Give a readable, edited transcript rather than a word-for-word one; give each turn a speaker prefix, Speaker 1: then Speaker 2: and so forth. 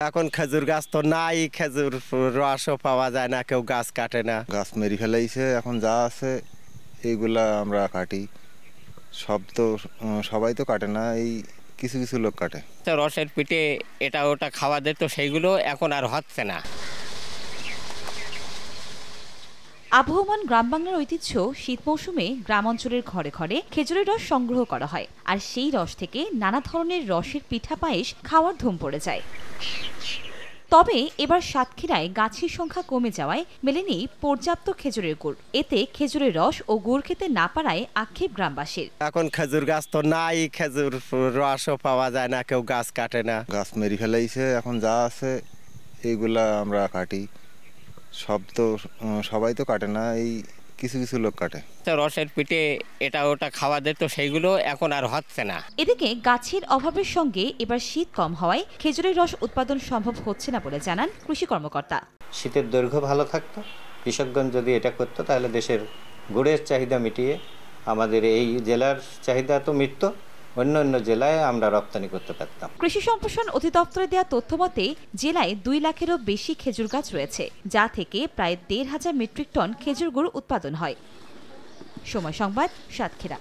Speaker 1: এখন খেজুর গাছ তো নাই, খেজুর রসও পাওয়া যায় না, কেউ গাছ কাটে না।
Speaker 2: গাছ মেরে ফেলাইছে, এখন যা আছে এইগুলা আমরা কাটি। সবাই তো কাটে না, এই কিছু কিছু লোক কাটে।
Speaker 3: রসের পিঠে এটা ওটা খাওয়া যেত, সেইগুলো এখন আর হচ্ছে না।
Speaker 4: আবহমান গ্রাম বাংলার ঐতিহ্য শীত মৌসুমে গ্রাম অঞ্চলের ঘরে ঘরে খেজুরের রস সংগ্রহ করা হয়, আর সেই রস থেকে নানা ধরনের রসের পিঠা পায়েস খাওয়ার ধুম পড়ে যায়। তবে এবার সাতক্ষীরায় গাছের সংখ্যা কমে যাওয়ায় মেলেনি পর্যাপ্ত খেজুরের গুড়। এতে খেজুরের রস ও গুড় খেতে না পারায় আক্ষেপ গ্রামবাসীর।
Speaker 1: এখন খেজুর গাছ তো নাই, খেজুর রসও পাওয়া যায় না, কেউ গাছ কাটে না।
Speaker 2: গাছ মেরে ফেলাইছে, এখন যা আছে এইগুলা আমরা কাটি। সবাই তো কাটে না, এই কিছু কিছু লোক কাটে।
Speaker 3: রসের পিঠে এটা ওটা খাওয়া যেত, সেইগুলো এখন আর হচ্ছে না।
Speaker 4: এদিকে গাছের অভাবের সঙ্গে এবার শীত কম হওয়ায় খেজুরের রস উৎপাদন সম্ভব হচ্ছে না বলে জানান কৃষি কর্মকর্তা।
Speaker 5: শীতের দৈর্ঘ্য ভালো থাকতো, কৃষকগণ যদি এটা করতো তাহলে দেশের গুড়ের চাহিদা মিটিয়ে আমাদের এই জেলার চাহিদা তো মিটত, অন্য অন্য জেলায় আমরা রপ্তানি করতে পারতাম।
Speaker 4: কৃষি সম্প্রসারণ অধিদপ্তরে দেওয়া তথ্য মতে জেলায় 2 লাখেরও বেশি খেজুর গাছ রয়েছে, যা থেকে প্রায় 1,500 মেট্রিক টন খেজুর গুড় উৎপাদন হয়। সময় সংবাদ, সাতক্ষীরা।